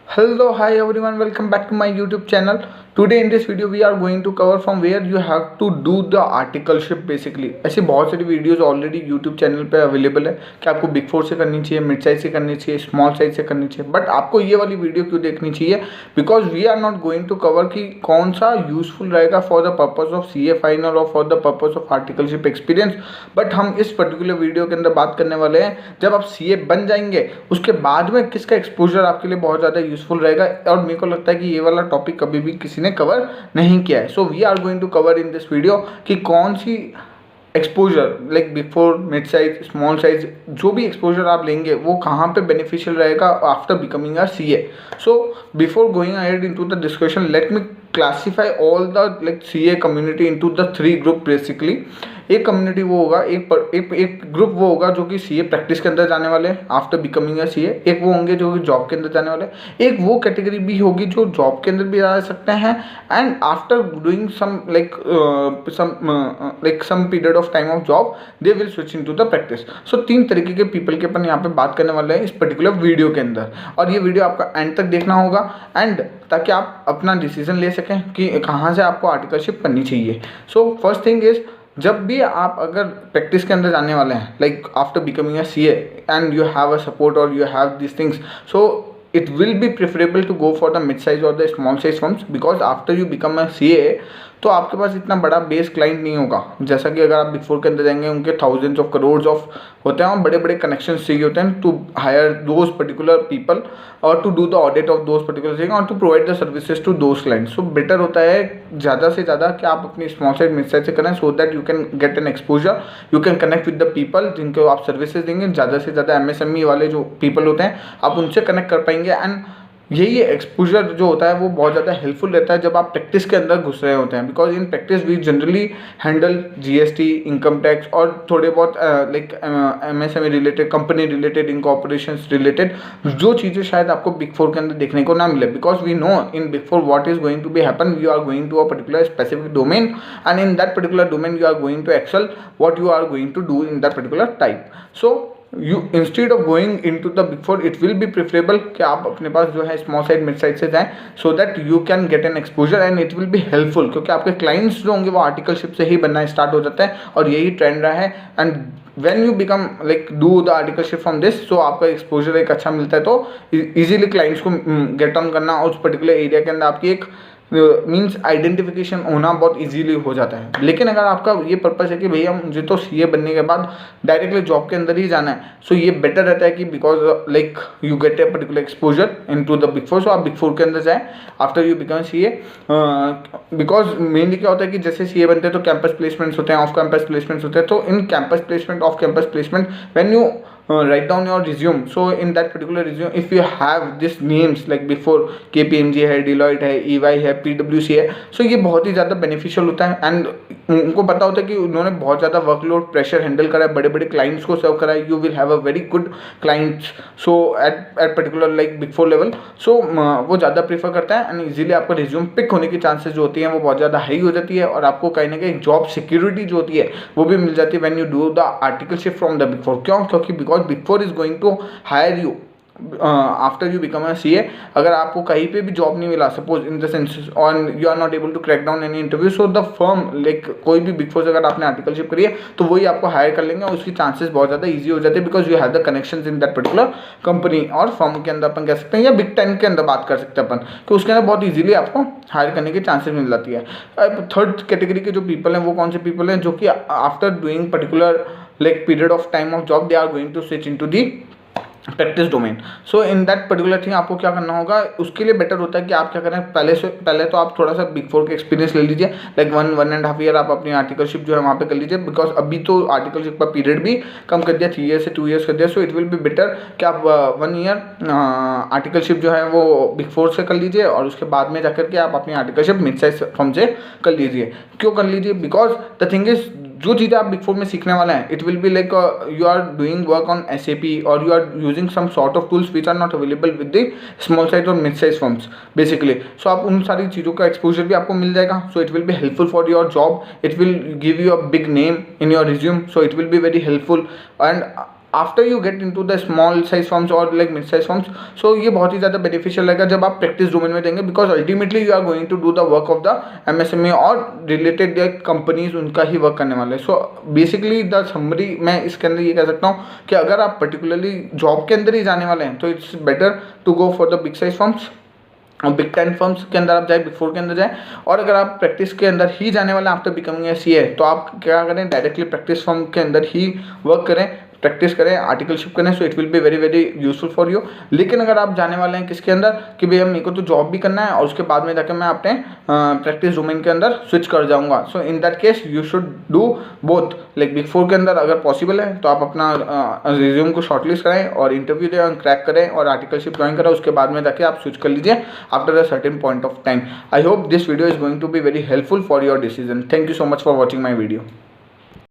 Hello, hi everyone, welcome back to my YouTube channel. Today in this video we are going to cover from where you have to do the articleship basically. ऐसी बहुत सारी videos already YouTube channel पे available है कि आपको big four से करनी चाहिए, मिड साइज से करनी चाहिए, स्मॉल साइज से करनी चाहिए, बट आपको ये वाली वीडियो क्यों देखनी चाहिए? Because we are not going to cover कि कौन सा यूजफुल रहेगा for the purpose of CA final और for the purpose of articleship experience. But हम इस पर्टिकुलर वीडियो के अंदर बात करने वाले हैं जब आप CA बन जाएंगे उसके बाद में किसका एक्सपोजर आपके लिए बहुत ज़्यादा यूजफुल रहेगा। और मेरे को लगता है कि ये वाला टॉपिक कभी भी किसी ने कवर नहीं किया है। So we are going to cover in this video कि कौन सी exposure like big four, mid size, small size, जो भी एक्सपोजर आप लेंगे वो कहाँ पे बेनिफिशियल रहेगा after becoming a CA। So before going ahead into the discussion let me classify all the like CA community into the 3 group basically. एक community वो होगा, एक ग्रुप वो होगा जो कि CA प्रैक्टिस के अंदर जाने वाले हैं आफ्टर बिकमिंग अ CA। एक वो होंगे जो कि जॉब के अंदर जाने वाले हैं। एक वो कैटेगरी भी होगी जो जॉब के अंदर भी जा सकते हैं and after doing some some period of time of job they will switch into the practice. So 3 तरीके के पीपल के अपन यहाँ पे बात करने वाले हैं इस पर्टिकुलर वीडियो के अंदर, और ये वीडियो आपका एंड तक देखना होगा एंड ताकि आप अपना डिसीजन ले सकें कि कहाँ से आपको आर्टिकलशिप करनी चाहिए। सो फर्स्ट थिंग इज, जब भी आप अगर प्रैक्टिस के अंदर जाने वाले हैं like after becoming a CA and you have a support और you have this things, so it will be preferable to go for the mid size or the small size firms because after you become a CA तो आपके पास इतना बड़ा base client नहीं होगा। जैसा कि अगर आप बिग फोर के अंदर जाएंगे उनके थाउजेंड्स ऑफ करोड्स ऑफ होते हैं और बड़े बड़े कनेक्शंस चाहिए होते हैं to hire those particular people और to do the audit of those particular thing और to provide the services to those clients. So better होता है ज़्यादा से ज़्यादा कि आप अपनी स्मॉल साइज, मिड साइज से करें so that you can get an exposure, you can connect with the people जिनको आप सर्विसेज देंगे। ज़्यादा से ज़्यादा MSME वाले जो पीपल होते हैं आप उनसे कनेक्ट कर पाएंगे एंड यही एक्सपोजर जो होता है वो बहुत ज़्यादा हेल्पफुल रहता है जब आप प्रैक्टिस के अंदर घुस रहे होते हैं। Because in practice we generally handle GST, income tax और थोड़े बहुत like MSME related, company related, incorporations related जो चीज़ें शायद आपको बिग फोर के अंदर देखने को ना मिले। Because we know in big four what is going to be happen, you are going to a particular specific domain and in that particular domain you are going to excel what you are going to do in that particular type. So you instead of going into the big four it will be preferable कि आप अपने पास जो है small side, mid side से जाएं so that you can get an exposure and it will be helpful क्योंकि आपके clients जो होंगे वो आर्टिकलशिप से ही बनना स्टार्ट हो जाता है और यही ट्रेंड रहा है। And when you become like do the articleship from this so आपका एक्सपोजर एक अच्छा मिलता है तो इजीली क्लाइंट्स को गेट ऑन करना और उस पर्टिकुलर एरिया के अंदर आपकी एक मीन्स आइडेंटिफिकेशन होना बहुत इजीली हो जाता है। लेकिन अगर आपका ये पर्पस है कि भैया मुझे तो CA बनने के बाद डायरेक्टली जॉब के अंदर ही जाना है, सो ये बेटर रहता है कि because like you get a particular exposure into the big four. So आप बिग फोर के अंदर जाएं after you become CA। Because mainly क्या होता है कि जैसे CA बनते हैं तो कैंपस प्लेसमेंट्स होते हैं, ऑफ कैंपस प्लेसमेंट्स होते हैं। तो in campus placement, off campus placement when you write down your resume, so in that particular resume if you have this names like before KPMG है, Deloitte है, EY है, PwC है, so ये बहुत ही ज़्यादा बेनिफिशियल होता है एंड उनको पता होता है कि उन्होंने बहुत ज़्यादा वर्कलोड, प्रेशर हैंडल करा है, बड़े बड़े क्लाइंट्स को सर्व करा है। You will have a very good clients so at particular like big four level. So वो ज़्यादा प्रीफर करता है एंड इजीली आपका रिज्यूम पिक होने की चांसेस जो होती हैं वो बहुत ज़्यादा हाई हो जाती है और आपको कहीं ना कहीं जॉब सिक्योरिटी जो होती है वो भी मिल जाती है when you do the articleship from the big four. क्यों? क्योंकि because big four is going to hire you after you become a CA। अगर आपको कहीं पे भी जॉब नहीं मिला, suppose in the sense on you are not able to crack down any interview, so the firm like कोई भी big four से अगर आपने आर्टिकलशिप करी है तो वही आपको हायर कर लेंगे और उसकी चांसेस बहुत ज़्यादा ईजी हो जाते हैं because you have the connections in that particular company और फर्म के अंदर अपन कह सकते हैं या बिग 10 के अंदर बात कर सकते हैं अपन कि उसके अंदर बहुत ईजिली आपको हायर करने की चांसेस मिल जाती है। थर्ड कैटेगरी के जो पीपल हैं वो कौन से पीपल हैं जो कि after doing particular like period of time of job they are going to switch into the practice domain. So in that particular thing आपको क्या करना होगा, उसके लिए बेटर होता है कि आप क्या करें, पहले तो आप थोड़ा सा बिग फोर का एक्सपीरियंस ले लीजिए लाइक 1.5 ईयर आप अपनी आर्टिकलशिप जो है वहाँ पे कर लीजिए। बिकॉज अभी तो आर्टिकलशिप का पीरियड भी कम कर दिया, 3 ईयर से 2 ईयर्स कर दिया। So it will be better कि आप 1 ईयर आर्टिकलशिप जो है वो बिग फोर से कर लीजिए और उसके बाद में जाकर के आप अपनी आर्टिकलशिप मिड साइज फर्म से कर लीजिए। क्यों कर लीजिए? बिकॉज द थिंग इज जो चीज़ें आप बिग फोर में सीखने वाले हैं it will be like you are doing work on SAP और you are using some sort of tools which are not available with the small size और mid size firms basically. So आप उन सारी चीज़ों का एक्सपोजर भी आपको मिल जाएगा। So it will be helpful for your job, it will give you a big name in your resume, so it will B very helpful and after you get into the small size firms और like mid size firms, सो ये बहुत ही ज़्यादा beneficial रहेगा जब आप practice domain में देंगे, because ultimately you are going to do the work of the MSME और रिलेटेड कंपनीज उनका ही वर्क करने वाले हैं। सो बेसिकली द समरी मैं इसके अंदर ये कह सकता हूँ कि अगर आप पर्टिकुलरली जॉब के अंदर ही जाने वाले हैं तो it's better to go for the big size firms और बिग 10 फर्म्स के अंदर आप जाए, बिग 4 के अंदर जाए। और अगर आप प्रैक्टिस के अंदर ही जाने वाले हैं आफ्टर बिकमिंग ए CA, तो आप क्या करें, डायरेक्टली प्रैक्टिस फर्म के अंदर ही वर्क करें, प्रैक्टिस करें, आर्टिकलशिप करें। So it will be very very useful for you. लेकिन अगर आप जाने वाले हैं किसके अंदर कि भैया मेरे को तो जॉब भी करना है और उसके बाद में जाकर मैं अपने प्रैक्टिस डोमेन के अंदर स्विच कर जाऊंगा, so in that case you should do both. Like big 4 के अंदर अगर पॉसिबल है तो आप अपना रिज्यूम को शॉर्टलिस्ट कराएं और इंटरव्यू दें और क्रैक करें और आर्टिकलशिप ज्वाइन करें, उसके बाद में जाके आप स्विच कर लीजिए after a certain point of time. I hope this video is going to be very helpful for your decision. Thank you so much for watching my video.